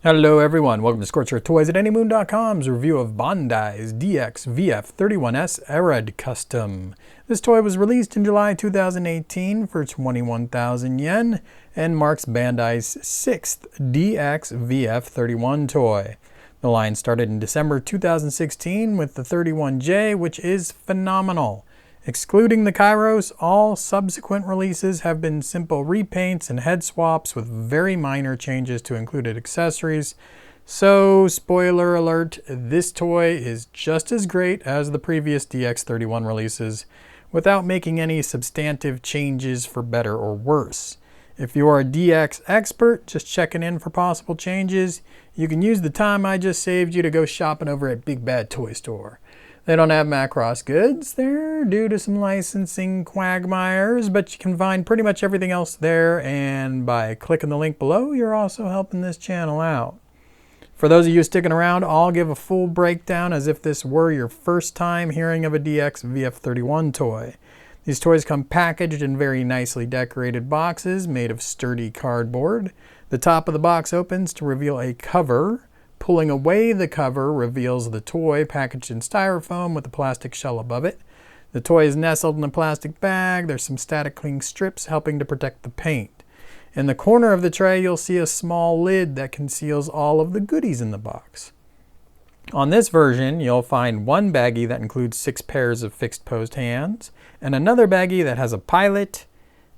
Hello everyone, welcome to Scorcher Toys at Anymoon.com's review of Bandai's DX VF31S Arad Custom. This toy was released in July 2018 for 21,000 yen and marks Bandai's 6th DX VF31 toy. The line started in December 2016 with the 31J, which is phenomenal. Excluding the Kairos, all subsequent releases have been simple repaints and head swaps with very minor changes to included accessories. So, spoiler alert, this toy is just as great as the previous DX31 releases without making any substantive changes for better or worse. If you are a DX expert just checking in for possible changes, you can use the time I just saved you to go shopping over at Big Bad Toy Store. They don't have Macross goods there due to some licensing quagmires, but you can find pretty much everything else there, and by clicking the link below, you're also helping this channel out. For those of you sticking around, I'll give a full breakdown as if this were your first time hearing of a DX VF31 toy. These toys come packaged in very nicely decorated boxes made of sturdy cardboard. The top of the box opens to reveal a cover. Pulling away the cover reveals the toy packaged in styrofoam with a plastic shell above it. The toy is nestled in a plastic bag. There's some static cling strips helping to protect the paint. In the corner of the tray, you'll see a small lid that conceals all of the goodies in the box. On this version, you'll find one baggie that includes 6 pairs of fixed posed hands, and another baggie that has a pilot,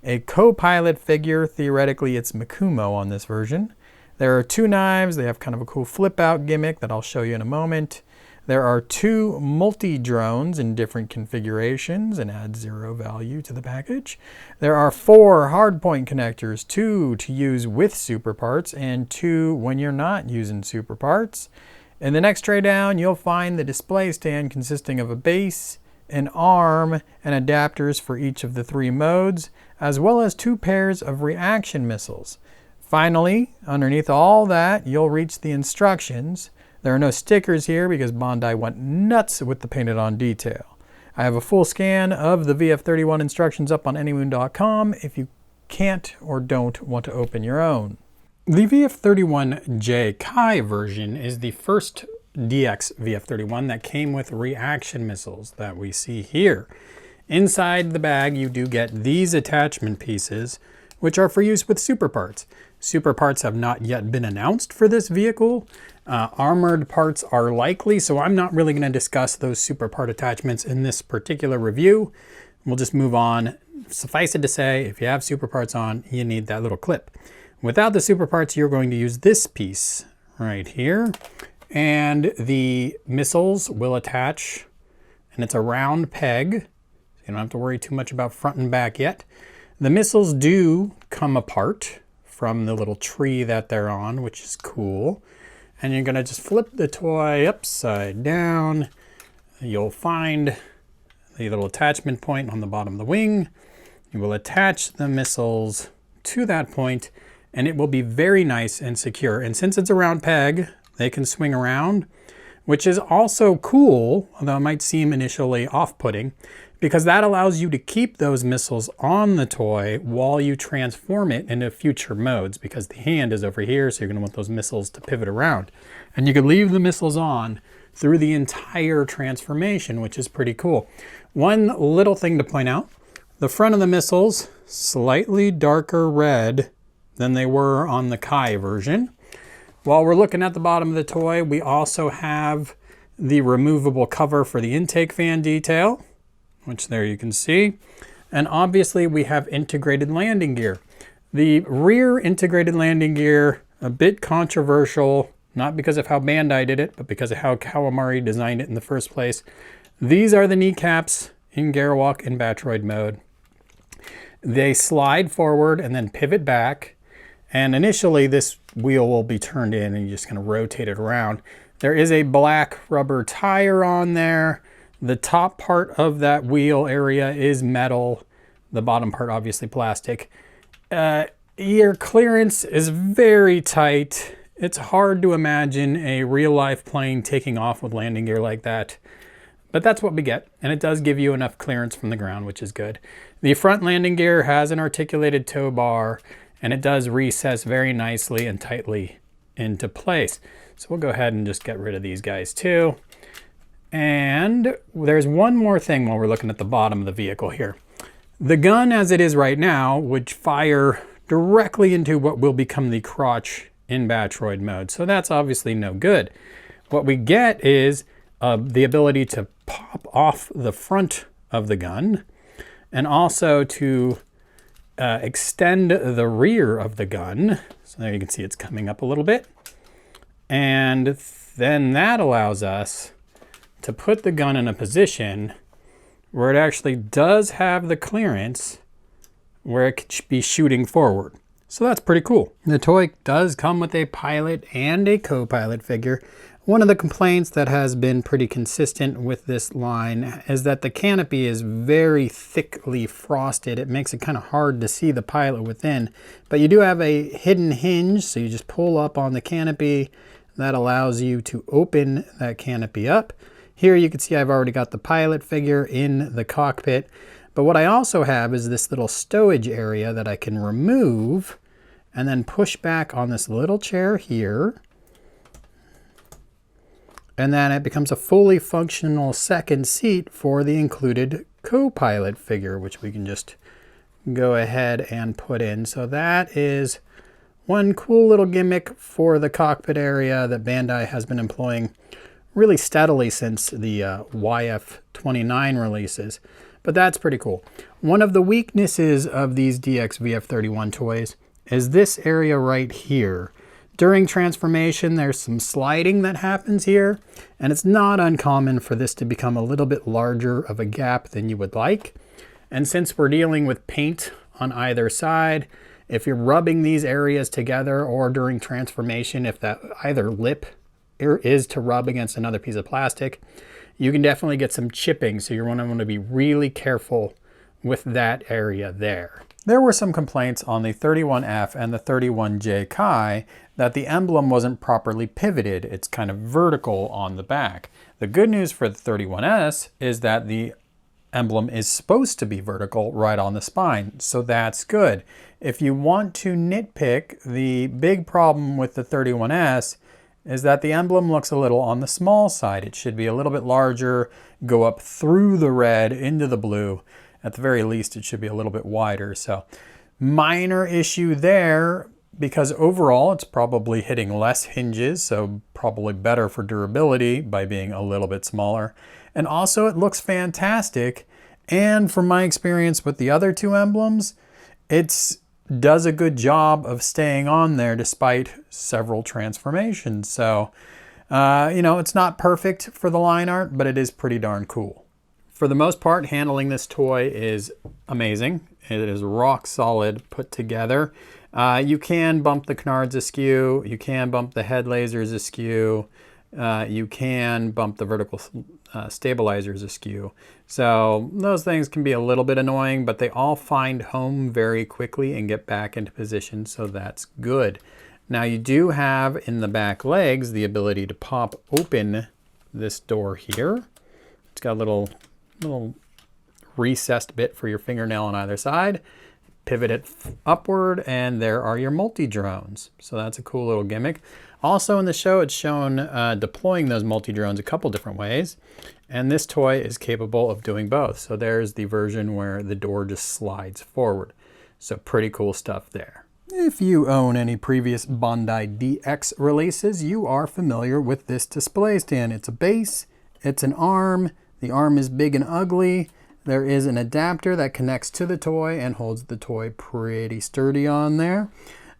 a co-pilot figure, theoretically it's Mikumo on this version. There are 2 knives. They have kind of a cool flip out gimmick that I'll show you in a moment. There are 2 multi-drones in different configurations and add 0 value to the package. There are 4 hardpoint connectors, 2 to use with super parts and 2 when you're not using super parts. In the next tray down, you'll find the display stand consisting of a base, an arm, and adapters for each of the 3 modes, as well as 2 pairs of reaction missiles. Finally, underneath all that, you'll reach the instructions. There are no stickers here because Bandai went nuts with the painted on detail. I have a full scan of the VF31 instructions up on Anymoon.com if you can't or don't want to open your own. The VF31J Kai version is the first DX VF31 that came with reaction missiles that we see here. Inside the bag, you do get these attachment pieces, which are for use with super parts. Super parts have not yet been announced for this vehicle. Armored parts are likely, so I'm not really going to discuss those super part attachments in this particular review. We'll just move on. Suffice it to say, if you have super parts on, you need that little clip. Without the super parts, you're going to use this piece right here, and the missiles will attach, and it's a round peg, so you don't have to worry too much about front and back yet. The missiles do come apart from the little tree that they're on, which is cool. And you're gonna just flip the toy upside down. You'll find the little attachment point on the bottom of the wing. You will attach the missiles to that point, and it will be very nice and secure. And since it's a round peg, they can swing around, which is also cool, although it might seem initially off-putting, because that allows you to keep those missiles on the toy while you transform it into future modes, because the hand is over here, so you're going to want those missiles to pivot around. And you can leave the missiles on through the entire transformation, which is pretty cool. One little thing to point out, the front of the missiles, slightly darker red than they were on the Kai version. While we're looking at the bottom of the toy, we also have the removable cover for the intake fan detail, which there you can see. And obviously we have integrated landing gear. The rear integrated landing gear, a bit controversial, not because of how Bandai did it, but because of how Kawamori designed it in the first place. These are the kneecaps in Gerwalk and Battroid mode. They slide forward and then pivot back. And initially this wheel will be turned in and you're just gonna rotate it around. There is a black rubber tire on there. The top part of that wheel area is metal. The bottom part, obviously plastic. Your clearance is very tight. It's hard to imagine a real-life plane taking off with landing gear like that. But that's what we get, and it does give you enough clearance from the ground, which is good. The front landing gear has an articulated tow bar, and it does recess very nicely and tightly into place. So we'll go ahead and just get rid of these guys too. And there's one more thing while we're looking at the bottom of the vehicle here. The gun as it is right now would fire directly into what will become the crotch in Battroid mode. So that's obviously no good. What we get is the ability to pop off the front of the gun and also to extend the rear of the gun. So there you can see it's coming up a little bit. And then that allows us to put the gun in a position where it actually does have the clearance where it could be shooting forward. So that's pretty cool. The toy does come with a pilot and a co-pilot figure. One of the complaints that has been pretty consistent with this line is that the canopy is very thickly frosted. It makes it kind of hard to see the pilot within. But you do have a hidden hinge, so you just pull up on the canopy. That allows you to open that canopy up. Here you can see I've already got the pilot figure in the cockpit. But what I also have is this little stowage area that I can remove and then push back on this little chair here. And then it becomes a fully functional second seat for the included co-pilot figure, which we can just go ahead and put in. So that is one cool little gimmick for the cockpit area that Bandai has been employing really steadily since the YF29 releases. But that's pretty cool. One of the weaknesses of these DX VF31 toys is this area right here. During transformation, there's some sliding that happens here, and it's not uncommon for this to become a little bit larger of a gap than you would like. And since we're dealing with paint on either side, if you're rubbing these areas together or during transformation, if that either lip is to rub against another piece of plastic, you can definitely get some chipping, so you're going to want to be really careful with that area there. There were some complaints on the 31F and the 31J Kai that the emblem wasn't properly pivoted. It's kind of vertical on the back. The good news for the 31S is that the emblem is supposed to be vertical right on the spine, so that's good. If you want to nitpick, the big problem with the 31S is that the emblem looks a little on the small side. It should be a little bit larger, go up through the red into the blue. At the very least, it should be a little bit wider. So minor issue there, because overall it's probably hitting less hinges, so probably better for durability by being a little bit smaller. And also it looks fantastic. And from my experience with the other two emblems, it does a good job of staying on there despite several transformations. So, you know, it's not perfect for the line art, but it is pretty darn cool. For the most part, handling this toy is amazing. It is rock solid put together. You can bump the canards askew. You can bump the head lasers askew. You can bump the vertical stabilizers askew. So those things can be a little bit annoying, but they all find home very quickly and get back into position, so that's good. Now you do have in the back legs the ability to pop open this door here. It's got a little recessed bit for your fingernail on either side. Pivot it upward, and there are your multi-drones. So that's a cool little gimmick. Also in the show, it's shown deploying those multi-drones a couple different ways. And this toy is capable of doing both. So there's the version where the door just slides forward. So pretty cool stuff there. If you own any previous Bandai DX releases, you are familiar with this display stand. It's a base, it's an arm, the arm is big and ugly. There is an adapter that connects to the toy and holds the toy pretty sturdy on there.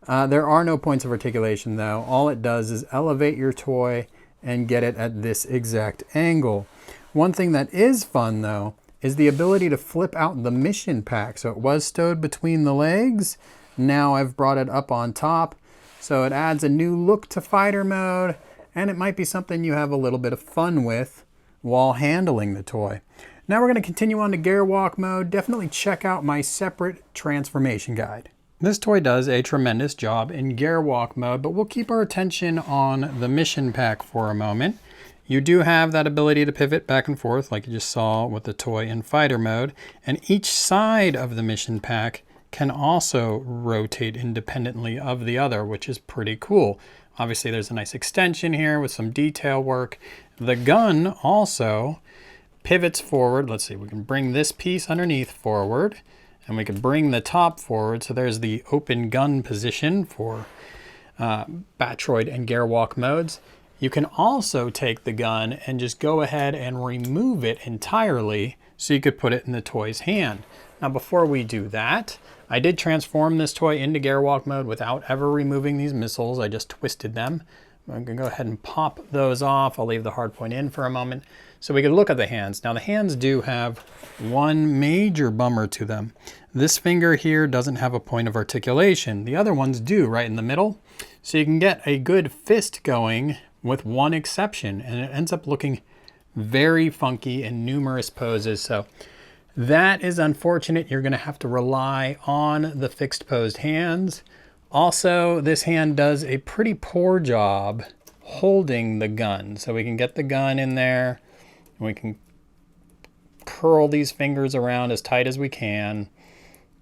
There are no points of articulation though. All it does is elevate your toy and get it at this exact angle. One thing that is fun though is the ability to flip out the mission pack. So it was stowed between the legs. Now I've brought it up on top. So it adds a new look to fighter mode, and it might be something you have a little bit of fun with while handling the toy. Now we're going to continue on to Gerwalk mode. Definitely check out my separate transformation guide. This toy does a tremendous job in Gerwalk mode, but we'll keep our attention on the mission pack for a moment. You do have that ability to pivot back and forth like you just saw with the toy in fighter mode, and each side of the mission pack can also rotate independently of the other, which is pretty cool. Obviously there's a nice extension here with some detail work. The gun also pivots forward. Let's see, we can bring this piece underneath forward, and we can bring the top forward. So there's the open gun position for Battroid and Gerwalk modes. You can also take the gun and just go ahead and remove it entirely so you could put it in the toy's hand. Now before we do that, I did transform this toy into Gerwalk mode without ever removing these missiles. I just twisted them. I'm going to go ahead and pop those off. I'll leave the hard point in for a moment so we can look at the hands. Now the hands do have one major bummer to them. This finger here doesn't have a point of articulation. The other ones do, right in the middle. So you can get a good fist going with one exception, and it ends up looking very funky in numerous poses. So that is unfortunate. You're going to have to rely on the fixed posed hands. Also, this hand does a pretty poor job holding the gun. So we can get the gun in there, and we can curl these fingers around as tight as we can,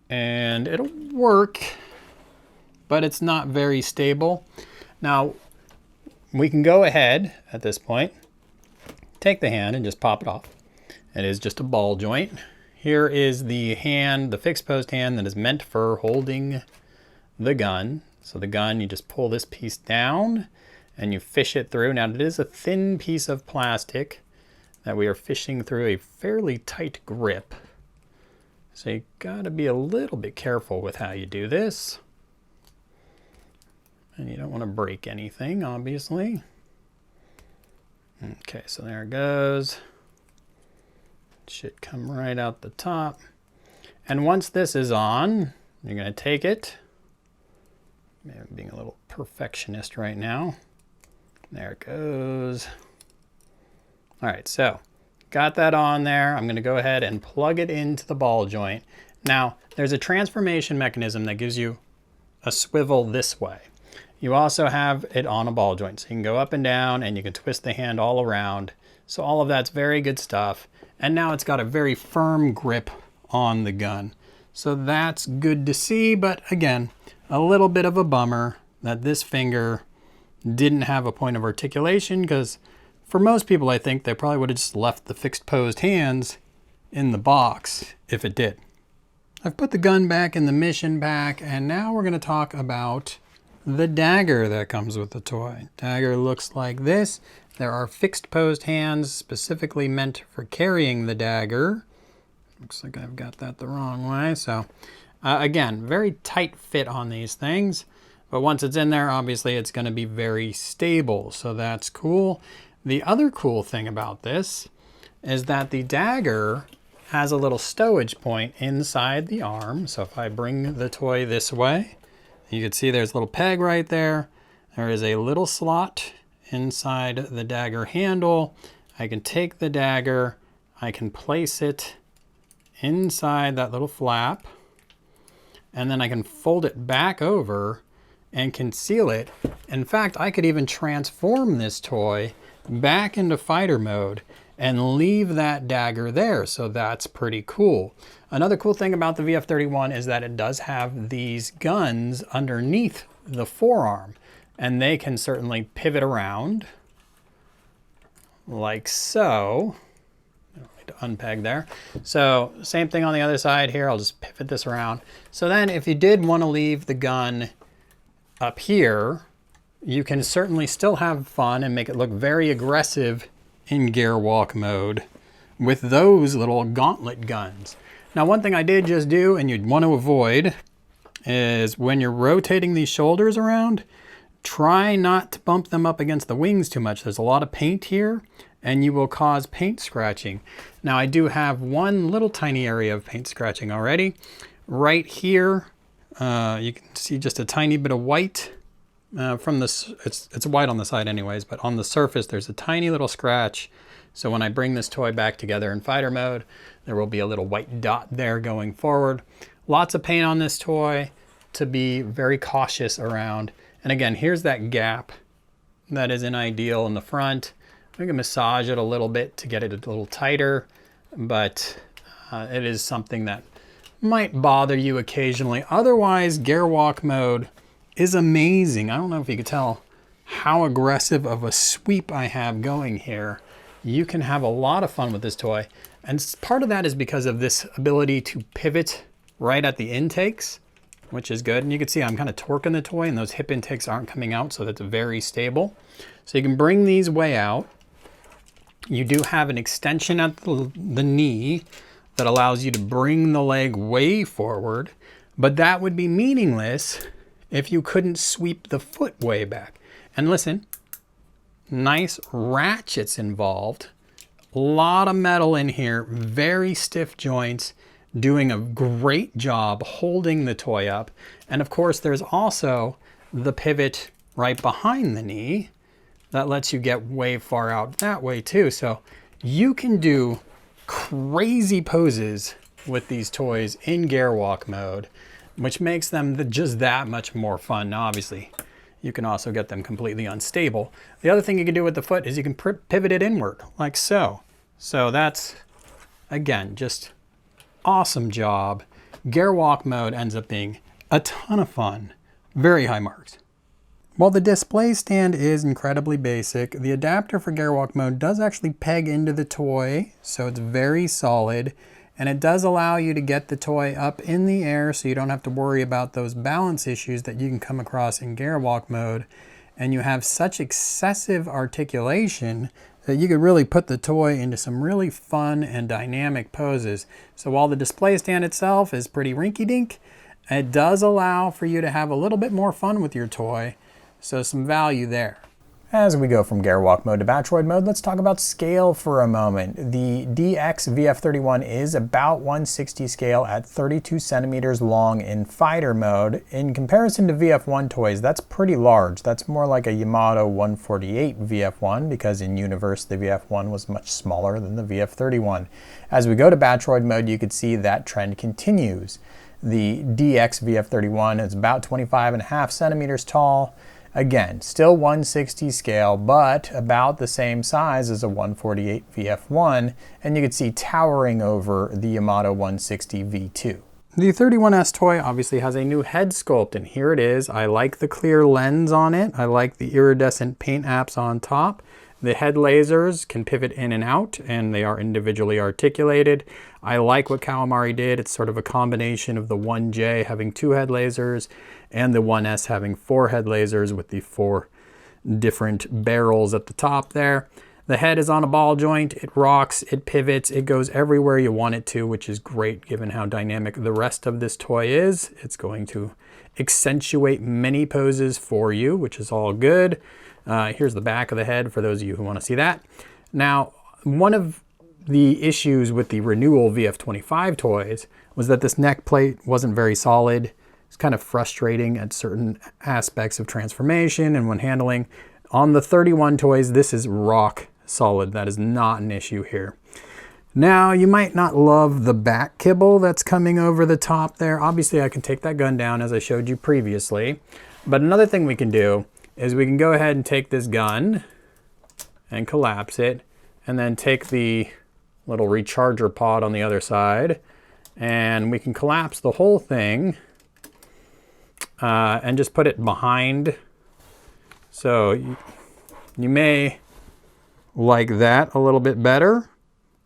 and it'll work, but it's not very stable. Now, we can go ahead at this point, take the hand and just pop it off. It is just a ball joint. Here is the hand, the fixed posed hand that is meant for holding the gun. So the gun, you just pull this piece down and you fish it through. Now it is a thin piece of plastic that we are fishing through a fairly tight grip. So you gotta be a little bit careful with how you do this. And you don't want to break anything, obviously. Okay, so there it goes. It should come right out the top. And once this is on, you're going to take it. Maybe I'm being a little perfectionist right now. There it goes. All right, so got that on there. I'm going to go ahead and plug it into the ball joint. Now, there's a transformation mechanism that gives you a swivel this way. You also have it on a ball joint, so you can go up and down and you can twist the hand all around. So all of that's very good stuff. And now it's got a very firm grip on the gun. So that's good to see, but again, a little bit of a bummer that this finger didn't have a point of articulation, because for most people, I think they probably would have just left the fixed posed hands in the box if it did. I've put the gun back in the mission pack, and now we're going to talk about the dagger that comes with the toy. Dagger looks like this. There are fixed posed hands specifically meant for carrying the dagger. Looks like I've got that the wrong way. So again, very tight fit on these things, but once it's in there, obviously it's going to be very stable. So that's cool. The other cool thing about this is that the dagger has a little stowage point inside the arm. So if I bring the toy this way, you can see there's a little peg right there. There is a little slot inside the dagger handle. I can take the dagger, I can place it inside that little flap, and then I can fold it back over and conceal it. In fact, I could even transform this toy back into fighter mode and leave that dagger there. So that's pretty cool. Another cool thing about the VF-31 is that it does have these guns underneath the forearm, and they can certainly pivot around like so. I don't need to unpeg there. So same thing on the other side here. I'll just pivot this around. So then if you did want to leave the gun up here, you can certainly still have fun and make it look very aggressive in Gerwalk mode with those little gauntlet guns. Now, one thing I did just do, and you'd want to avoid, is when you're rotating these shoulders around, try not to bump them up against the wings too much. There's a lot of paint here, and you will cause paint scratching. Now, I do have one little tiny area of paint scratching already. Right here, you can see just a tiny bit of white from this. It's white on the side anyways, but on the surface, there's a tiny little scratch. So when I bring this toy back together in fighter mode, there will be a little white dot there going forward. Lots of paint on this toy to be very cautious around. And again, here's that gap that isn't ideal in the front. We can massage it a little bit to get it a little tighter, but it is something that might bother you occasionally. Otherwise, Gerwalk mode is amazing. I don't know if you could tell how aggressive of a sweep I have going here, you can have a lot of fun with this toy. And part of that is because of this ability to pivot right at the intakes, which is good. And you can see I'm kind of torquing the toy and those hip intakes aren't coming out, so that's very stable. So you can bring these way out. You do have an extension at the knee that allows you to bring the leg way forward, but that would be meaningless if you couldn't sweep the foot way back. And listen, nice ratchets involved. A lot of metal in here, very stiff joints, doing a great job holding the toy up. And of course, there's also the pivot right behind the knee that lets you get way far out that way too. So you can do crazy poses with these toys in Gerwalk mode, which makes them just that much more fun. Now, obviously, you can also get them completely unstable. The other thing you can do with the foot is you can pivot it inward, like so. So that's, again, just awesome job. Gerwalk mode ends up being a ton of fun. Very high marks. While the display stand is incredibly basic, the adapter for Gerwalk mode does actually peg into the toy, so it's very solid. And it does allow you to get the toy up in the air so you don't have to worry about those balance issues that you can come across in Gerwalk mode. And you have such excessive articulation that you could really put the toy into some really fun and dynamic poses. So while the display stand itself is pretty rinky-dink, it does allow for you to have a little bit more fun with your toy. So some value there. As we go from Gerwalk mode to Battroid mode, let's talk about scale for a moment. The DX VF31 is about 160 scale at 32 centimeters long in fighter mode. In comparison to VF1 toys, that's pretty large. That's more like a Yamato 148 VF1 because in universe the VF1 was much smaller than the VF31. As we go to Battroid mode, you could see that trend continues. The DX VF31 is about 25.5 centimeters tall. Again, still 160 scale, but about the same size as a 148 VF1, and you can see towering over the Yamato 160 V2. The 31S toy obviously has a new head sculpt, and here it is. I like the clear lens on it. I like the iridescent paint apps on top. The head lasers can pivot in and out, and they are individually articulated. I like what Kawamari did. It's sort of a combination of the 1J having 2 head lasers and the 1S having 4 head lasers with the 4 different barrels at the top there. The head is on a ball joint. It rocks, it pivots, it goes everywhere you want it to, which is great given how dynamic the rest of this toy is. It's going to accentuate many poses for you, which is all good. Here's the back of the head for those of you who want to see that. Now, one of the issues with the renewal VF25 toys was that this neck plate wasn't very solid. It's kind of frustrating at certain aspects of transformation and when handling. On the 31 toys, this is rock solid. That is not an issue here. Now, you might not love the back kibble that's coming over the top there. Obviously, I can take that gun down as I showed you previously. But another thing we can do is we can go ahead and take this gun and collapse it, and then take the little recharger pod on the other side, and we can collapse the whole thing and just put it behind. So you may like that a little bit better.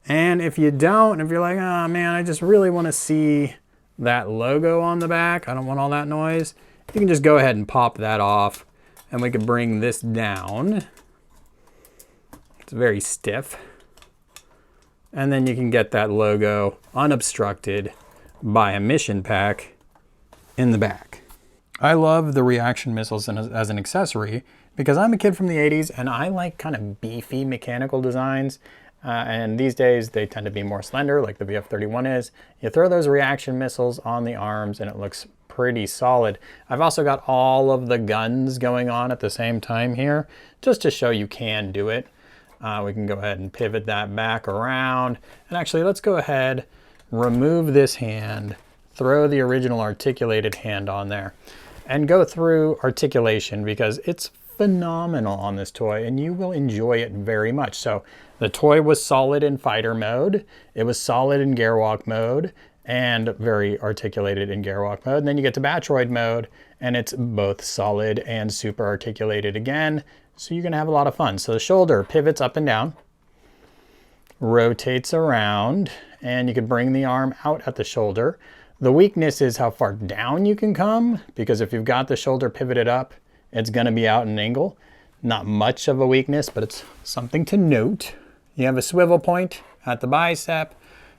And if you don't, if you're like, oh man, I just really want to see that logo on the back, I don't want all that noise, you can just go ahead and pop that off, and we can bring this down. It's very stiff. And then you can get that logo unobstructed by a mission pack in the back. I love the reaction missiles as an accessory because I'm a kid from the 80s and I like kind of beefy mechanical designs. And these days they tend to be more slender like the VF31 is. You throw those reaction missiles on the arms and it looks pretty solid. I've also got all of the guns going on at the same time here just to show you can do it. We can go ahead and pivot that back around. And actually, let's go ahead, remove this hand, throw the original articulated hand on there, and go through articulation because it's phenomenal on this toy and you will enjoy it very much. So the toy was solid in fighter mode, it was solid in Gerwalk mode, and very articulated in Gerwalk mode. And then you get to Battroid mode, and it's both solid and super articulated again. So you're gonna have a lot of fun. So the shoulder pivots up and down, rotates around, and you can bring the arm out at the shoulder. The weakness is how far down you can come, because if you've got the shoulder pivoted up, it's gonna be out at an angle. Not much of a weakness, but it's something to note. You have a swivel point at the bicep,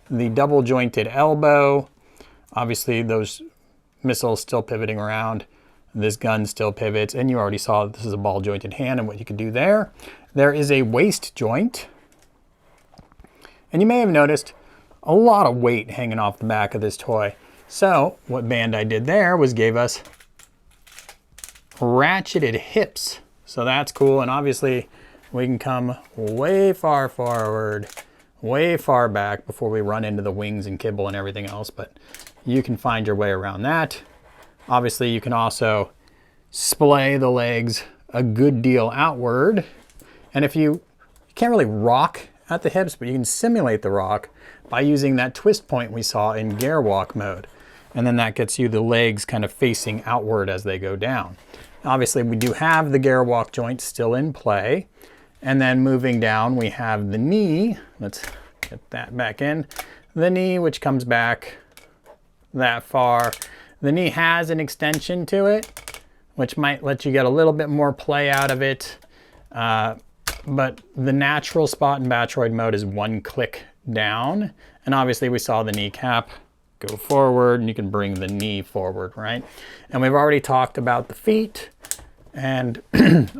the double jointed elbow. Obviously those missiles still pivoting around. This gun still pivots, and you already saw that this is a ball jointed hand and what you can do there. There is a waist joint. And you may have noticed a lot of weight hanging off the back of this toy. So what Bandai did there was gave us ratcheted hips. So that's cool, and obviously we can come way far forward, way far back before we run into the wings and kibble and everything else, but you can find your way around that. Obviously you can also splay the legs a good deal outward, and if you can't really rock at the hips, but you can simulate the rock by using that twist point we saw in Gerwalk mode. And then that gets you the legs kind of facing outward as they go down. Obviously we do have the Gerwalk joint still in play. And then moving down, we have the knee. Let's get that back in. The knee, which comes back that far. The knee has an extension to it, which might let you get a little bit more play out of it. But the natural spot in Battroid mode is one click down. And obviously we saw the kneecap go forward, and you can bring the knee forward, right? And we've already talked about the feet and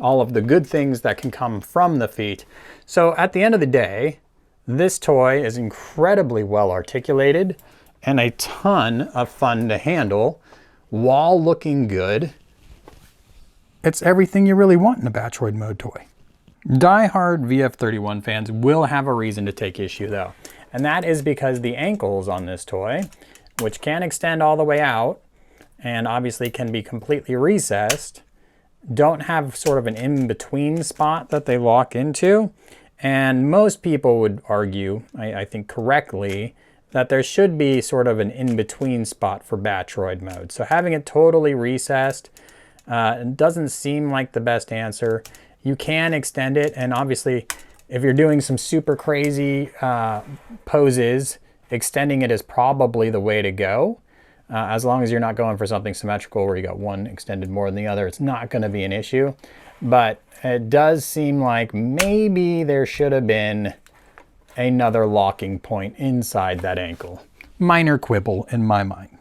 all of the good things that can come from the feet. So at the end of the day, this toy is incredibly well articulated and a ton of fun to handle while looking good. It's everything you really want in a Battroid mode toy. Die-hard VF31 fans will have a reason to take issue though, and that is because the ankles on this toy, which can extend all the way out and obviously can be completely recessed, don't have sort of an in-between spot that they lock into. And most people would argue, I think correctly, that there should be sort of an in-between spot for Battroid mode. So having it totally recessed doesn't seem like the best answer. You can extend it, and obviously if you're doing some super crazy poses, extending it is probably the way to go. As long as you're not going for something symmetrical where you got one extended more than the other, it's not going to be an issue. But it does seem like maybe there should have been another locking point inside that ankle. Minor quibble in my mind.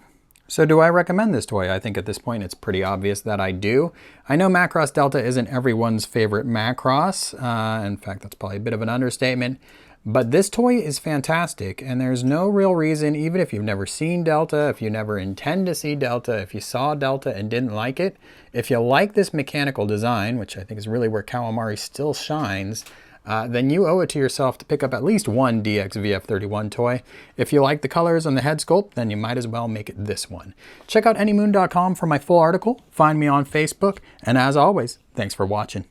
So do I recommend this toy? I think at this point it's pretty obvious that I do. I know Macross Delta isn't everyone's favorite Macross. In fact, that's probably a bit of an understatement. But this toy is fantastic, and there's no real reason, even if you've never seen Delta, if you never intend to see Delta, if you saw Delta and didn't like it, if you like this mechanical design, which I think is really where Calamari still shines, then you owe it to yourself to pick up at least one DX VF31 toy. If you like the colors and the head sculpt, then you might as well make it this one. Check out anymoon.com for my full article, find me on Facebook, and as always, thanks for watching.